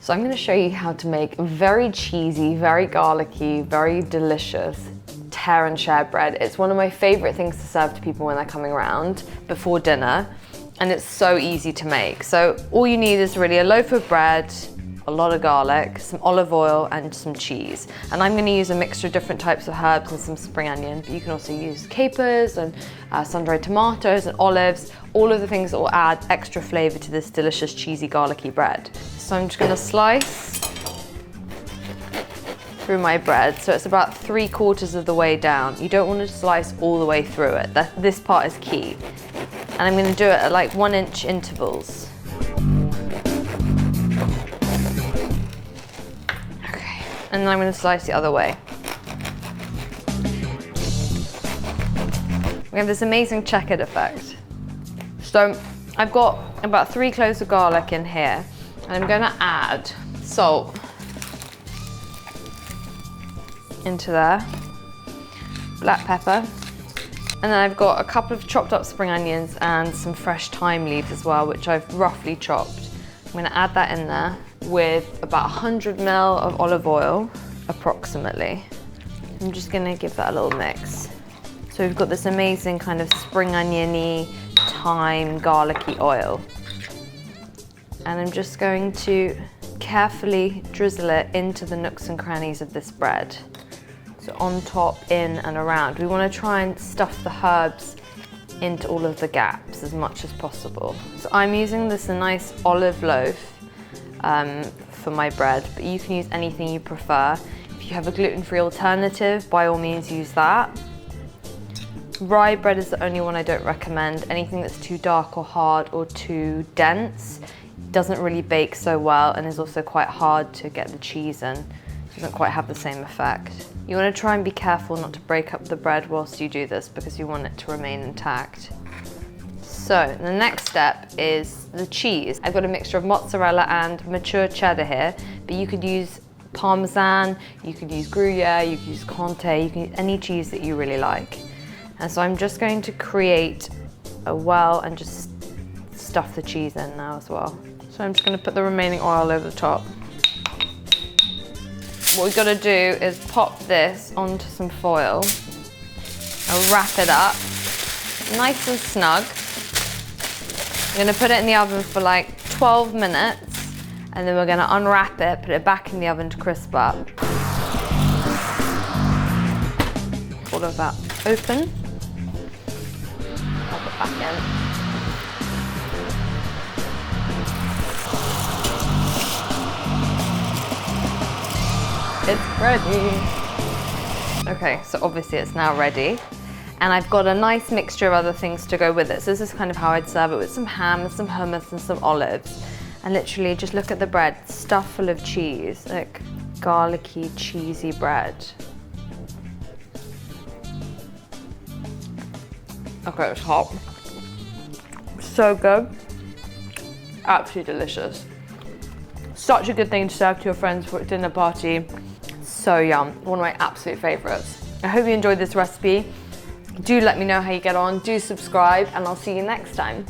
So I'm going to show you how to make very cheesy, very garlicky, very delicious tear and share bread. It's one of my favorite things to serve to people when they're coming around before dinner, and it's so easy to make. So all you need is really a loaf of bread, a lot of garlic, some olive oil and some cheese. And I'm going to use a mixture of different types of herbs and some spring onion, but you can also use capers and sun-dried tomatoes and olives, all of the things that will add extra flavor to this delicious cheesy garlicky bread. So I'm just going to slice through my bread, so it's about 3/4 of the way down. You don't want to slice all the way through it. This part is key. And I'm going to do it at like 1-inch intervals. And then I'm going to slice the other way. We have this amazing checkered effect. So I've got about 3 cloves of garlic in here, and I'm going to add salt into there, black pepper, and then I've got a couple of chopped up spring onions and some fresh thyme leaves as well, which I've roughly chopped. I'm going to add that in there with about 100 ml of olive oil, approximately. I'm just going to give that a little mix. So we've got this amazing kind of spring oniony, thyme, garlicky oil. And I'm just going to carefully drizzle it into the nooks and crannies of this bread. So on top, in and around. We want to try and stuff the herbs into all of the gaps as much as possible. So I'm using this nice olive loaf for my bread, but you can use anything you prefer. If you have a gluten-free alternative, by all means use that. Rye bread is the only one I don't recommend. Anything that's too dark or hard or too dense doesn't really bake so well, and is also quite hard to get the cheese in. Doesn't quite have the same effect. You want to try and be careful not to break up the bread whilst you do this, because you want it to remain intact. So the next step is the cheese. I've got a mixture of mozzarella and mature cheddar here, but you could use Parmesan, you could use Gruyere, you could use Comté, you can use any cheese that you really like. And so I'm just going to create a well and just stuff the cheese in now as well. So I'm just going to put the remaining oil over the top. What we've got to do is pop this onto some foil and wrap it up nice and snug. I'm going to put it in the oven for like 12 minutes, and then we're going to unwrap it, put it back in the oven to crisp up. All of that open. Pop it back in. It's ready. Okay, so obviously it's now ready. And I've got a nice mixture of other things to go with it. So this is kind of how I'd serve it, with some ham and some hummus and some olives. And literally just look at the bread, stuffed full of cheese, like garlicky, cheesy bread. Okay, it's hot. So good. Absolutely delicious. Such a good thing to serve to your friends for a dinner party. So yum, one of my absolute favorites. I hope you enjoyed this recipe. Do let me know how you get on, do subscribe, and I'll see you next time.